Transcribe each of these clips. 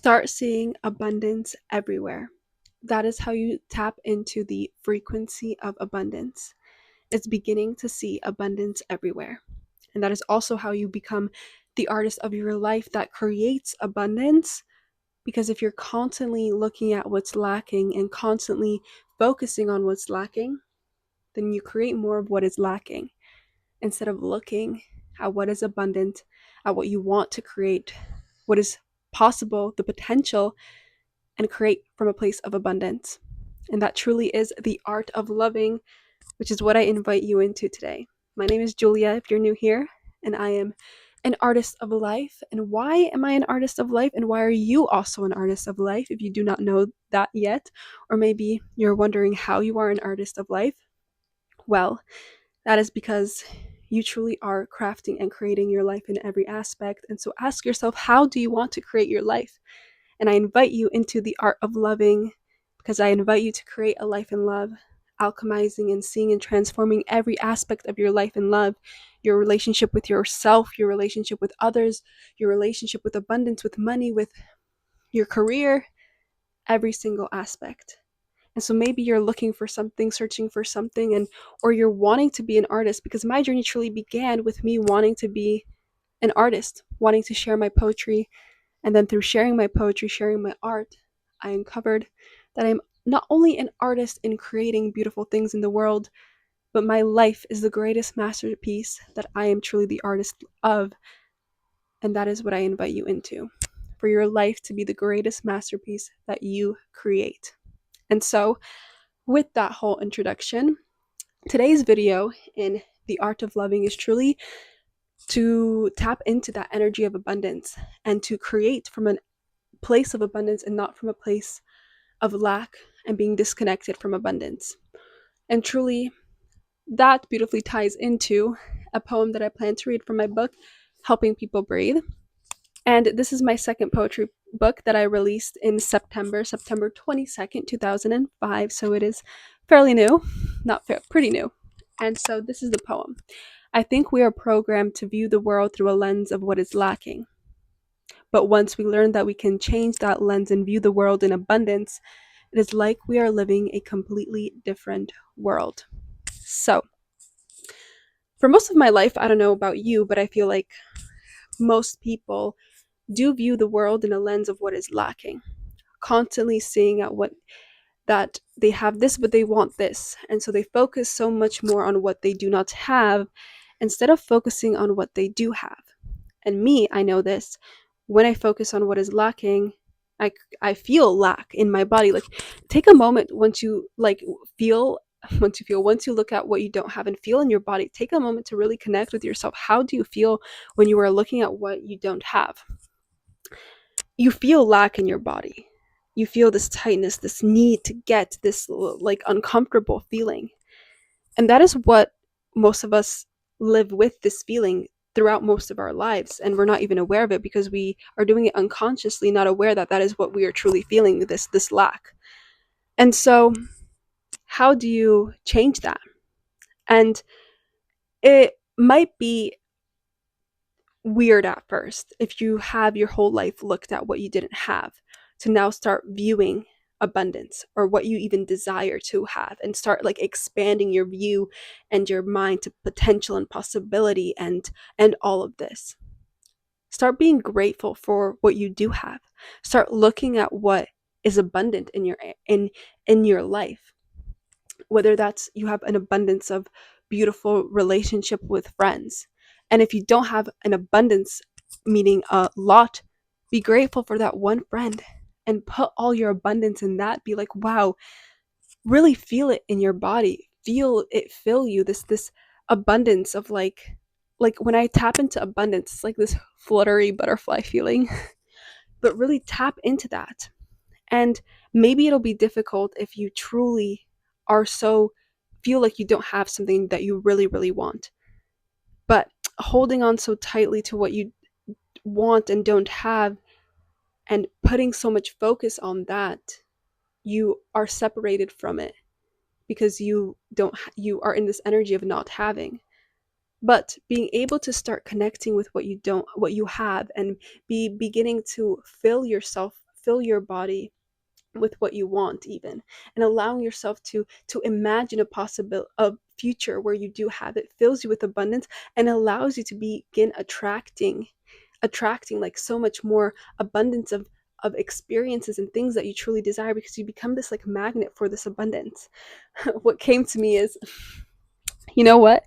Start seeing abundance everywhere. That is how you tap into the frequency of abundance. It's beginning to see abundance everywhere. And that is also how you become the artist of your life that creates abundance. Because if you're constantly looking at what's lacking and constantly focusing on what's lacking, then you create more of what is lacking instead of looking at what is abundant, at what you want to create, what is possible, the potential, and create from a place of abundance. And that truly is the art of loving, which is what I invite you into today. My name is Julia, if you're new here, and I am an artist of life. And why am I an artist of life? And why are you also an artist of life if you do not know that yet? Or maybe you're wondering how you are an artist of life. Well, that is because you truly are crafting and creating your life in every aspect. And so ask yourself, how do you want to create your life? And I invite you into the art of loving because I invite you to create a life in love, alchemizing and seeing and transforming every aspect of your life in love, your relationship with yourself, your relationship with others, your relationship with abundance, with money, with your career, every single aspect. And so maybe you're looking for something, searching for something, and or you're wanting to be an artist, because my journey truly began with me wanting to be an artist, wanting to share my poetry. And then through sharing my poetry, sharing my art, I uncovered that I'm not only an artist in creating beautiful things in the world, but my life is the greatest masterpiece that I am truly the artist of. And that is what I invite you into, for your life to be the greatest masterpiece that you create. And so, with that whole introduction, today's video in the art of loving is truly to tap into that energy of abundance and to create from a place of abundance and not from a place of lack and being disconnected from abundance. And truly, that beautifully ties into a poem that I plan to read from my book, Helping People Breathe. And this is my second poetry book that I released in September 22nd, 2005. So it is fairly new, not fair, pretty new. And so this is the poem. I think we are programmed to view the world through a lens of what is lacking. But once we learn that we can change that lens and view the world in abundance, it is like we are living a completely different world. So, for most of my life, I don't know about you, but I feel like most people do view the world in a lens of what is lacking, constantly seeing at what that they have this, but they want this. And so they focus so much more on what they do not have instead of focusing on what they do have. And me, I know this. When I focus on what is lacking, I, I feel lack in my body. Like, take a moment once you feel, once you look at what you don't have and feel in your body, take a moment to really connect with yourself. How do you feel when you are looking at what you don't have? You feel lack in your body. You feel this tightness, this need to get, this like uncomfortable feeling. And that is what most of us live with, this feeling throughout most of our lives. And we're not even aware of it because we are doing it unconsciously, not aware that that is what we are truly feeling, this lack. And so, how do you change that? And it might be weird at first if you have your whole life looked at what you didn't have, to now start viewing abundance or what you even desire to have, and start like expanding your view and your mind to potential and possibility and all of this. Start being grateful for what you do have. Start looking at what is abundant in your life, whether that's you have an abundance of beautiful relationship with friends. And if you don't have an abundance, meaning a lot, be grateful for that one friend and put all your abundance in that. Be like, wow, really feel it in your body. Feel it fill you, this abundance of like when I tap into abundance, it's like this fluttery butterfly feeling. But really tap into that. And maybe it'll be difficult if you truly are so feel like you don't have something that you really, really want. But holding on so tightly to what you want and don't have and putting so much focus on that, you are separated from it because you are in this energy of not having. But being able to start connecting with what you have and be beginning to fill yourself fill your body with what you want, even, and allowing yourself to imagine a future where you do have it, fills you with abundance and allows you to begin attracting like so much more abundance of experiences and things that you truly desire, because you become this like magnet for this abundance. What came to me is, you know what,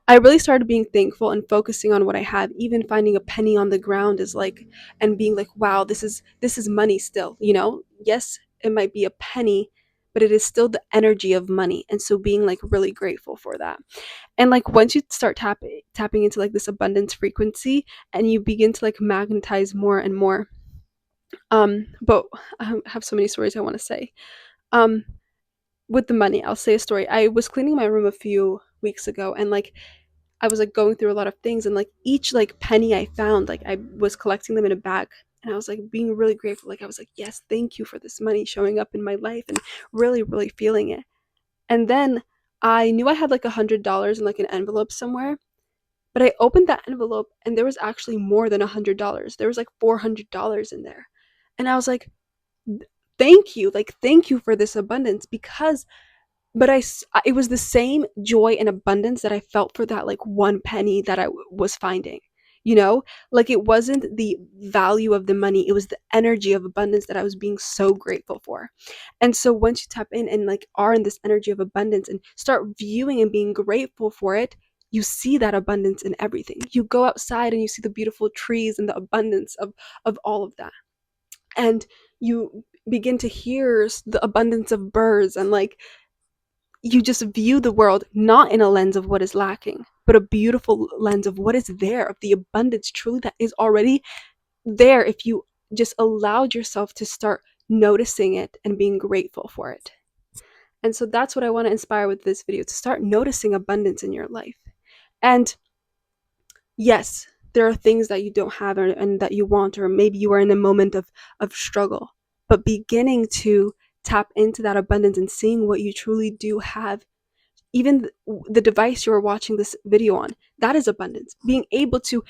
I really started being thankful and focusing on what I have. Even finding a penny on the ground is like, and being like, wow, this is money still, you know? Yes, it might be a penny, but it is still the energy of money. And so being like really grateful for that. And like once you start tapping into like this abundance frequency, and you begin to like magnetize more and more. But I have so many stories I want to say. Um with the money, I'll say a story. I was cleaning my room a few weeks ago, and like I was like going through a lot of things, and like each like penny I found, like I was collecting them in a bag, and I was like being really grateful. Like I was like, yes, thank you for this money showing up in my life, and really, really feeling it. And then I knew I had like $100 in like an envelope somewhere, but I opened that envelope and there was actually more than $100. There was like $400 in there. And I was like, thank you. Like, thank you for this abundance, because but it was the same joy and abundance that I felt for that like one penny that was finding, you know, like it wasn't the value of the money, it was the energy of abundance that I was being so grateful for. And so once you tap in and like are in this energy of abundance and start viewing and being grateful for it, you see that abundance in everything. You go outside and you see the beautiful trees and the abundance of all of that, and you begin to hear the abundance of birds, and like you just view the world not in a lens of what is lacking, but a beautiful lens of what is there, of the abundance truly that is already there if you just allowed yourself to start noticing it and being grateful for it. And so that's what I want to inspire with this video, to start noticing abundance in your life. And yes, there are things that you don't have, and that you want, or maybe you are in a moment of struggle, but beginning to tap into that abundance and seeing what you truly do have. Even the device you're watching this video on, that is abundance. Being able to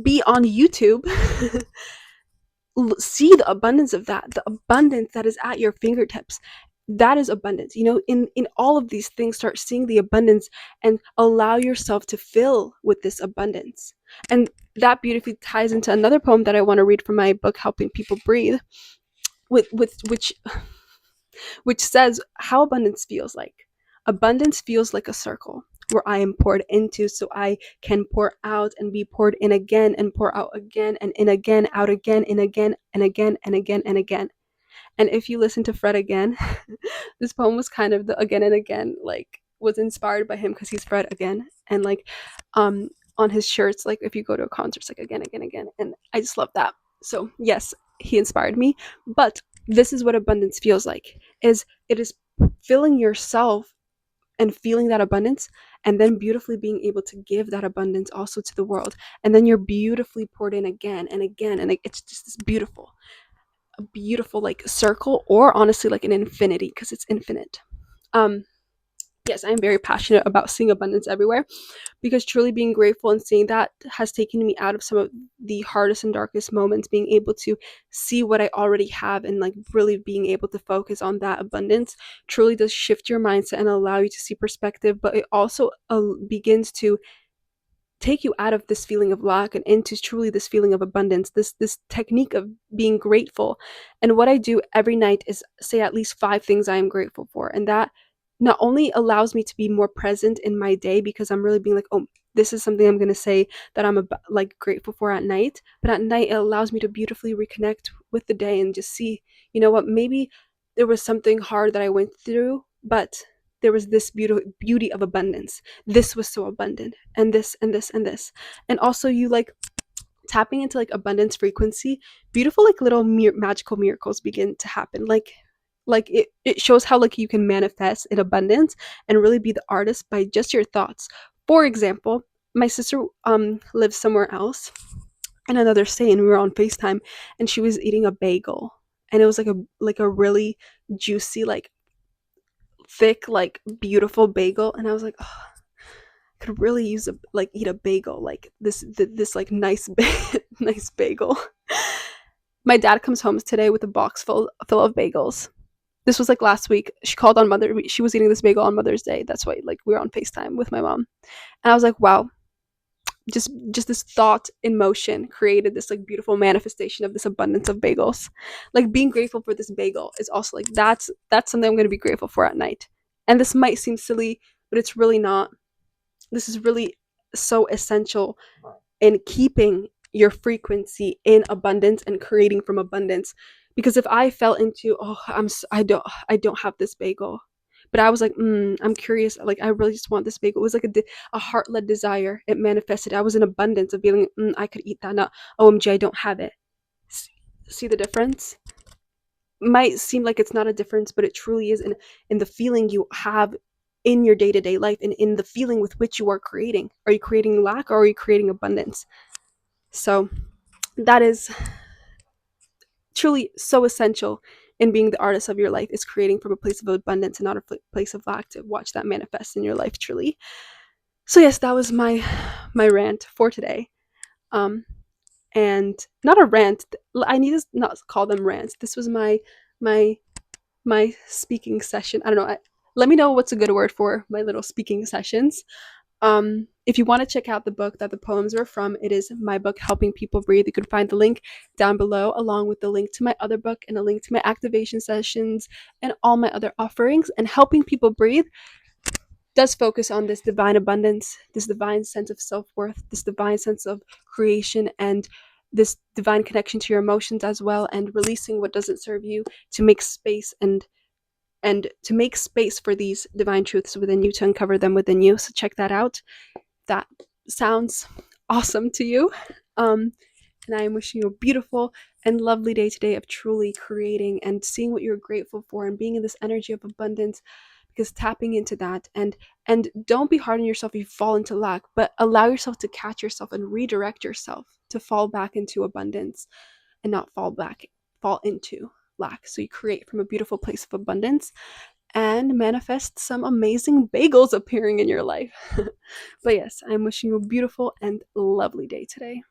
be on YouTube, see the abundance of that, the abundance that is at your fingertips, that is abundance. You know, in all of these things, start seeing the abundance and allow yourself to fill with this abundance. And that beautifully ties into another poem that I want to read from my book, Helping People Breathe, with which says how abundance feels like. Abundance feels like a circle where I am poured into so I can pour out and be poured in again, and pour out again and in again, out again, in again and again and again and again. And if you listen to Fred again, this poem was kind of the again and again, like was inspired by him because he's Fred again. And like on his shirts, like if you go to a concert, it's like again, again, again. And I just love that. So yes, he inspired me. But this is what abundance feels like, is it is filling yourself and feeling that abundance, and then beautifully being able to give that abundance also to the world. And then you're beautifully poured in again and again. And it's just this beautiful, a beautiful like circle, or honestly like an infinity, because it's infinite. Um, yes, I am very passionate about seeing abundance everywhere, because truly being grateful and seeing that has taken me out of some of the hardest and darkest moments. Being able to see what I already have and like really being able to focus on that abundance truly does shift your mindset and allow you to see perspective, but it also begins to take you out of this feeling of lack and into truly this feeling of abundance, this technique of being grateful. And what I do every night is say at least 5 things I am grateful for, and that not only allows me to be more present in my day, because I'm really being like, oh, this is something I'm going to say that I'm like grateful for at night, but at night it allows me to beautifully reconnect with the day and just see, you know what, maybe there was something hard that I went through, but there was this beauty of abundance. This was so abundant, and this and this and this. And also you like tapping into like abundance frequency, beautiful like little magical miracles begin to happen. Like it shows how like you can manifest in abundance and really be the artist by just your thoughts. For example, my sister lives somewhere else in another state, and we were on FaceTime, and she was eating a bagel, and it was like a really juicy, like thick, like beautiful bagel. And I was like, oh, I could really use a like eat a bagel like this like nice nice bagel. My dad comes home today with a box full of bagels. This was like last week. She called on Mother. She was eating this bagel on Mother's Day. That's why like we were on FaceTime with my mom, and I was like, wow, just this thought in motion created this like beautiful manifestation of this abundance of bagels. Like being grateful for this bagel is also like that's something I'm going to be grateful for at night. And this might seem silly, but it's really not. This is really so essential in keeping your frequency in abundance and creating from abundance. Because if I fell into, oh, I don't have this bagel, but I was like, I'm curious, like I really just want this bagel. It was like a heart led desire. It manifested. I was in abundance of feeling, I could eat that. Not, OMG, I don't have it. See the difference? Might seem like it's not a difference, but it truly is in the feeling you have in your day-to-day life and in the feeling with which you are creating. Are you creating lack or are you creating abundance? So that is truly so essential in being the artist of your life, is creating from a place of abundance and not a place of lack, to watch that manifest in your life truly. So yes, that was my rant for today. um and not a rant, I need to not call them rants. This was my my speaking session. I don't know, let me know what's a good word for my little speaking sessions. If you want to check out the book that the poems are from, it is my book, Helping People Breathe. You can find the link down below, along with the link to my other book and a link to my activation sessions and all my other offerings. And Helping People Breathe does focus on this divine abundance, this divine sense of self-worth, this divine sense of creation, and this divine connection to your emotions as well, and releasing what doesn't serve you to make space and to make space for these divine truths within you, to uncover them within you. So check that out. That sounds awesome to you. And I am wishing you a beautiful and lovely day today of truly creating and seeing what you're grateful for and being in this energy of abundance, because tapping into that, and don't be hard on yourself if you fall into lack, but allow yourself to catch yourself and redirect yourself to fall back into abundance and not fall into lack. So you create from a beautiful place of abundance and manifest some amazing bagels appearing in your life. But yes, I'm wishing you a beautiful and lovely day today.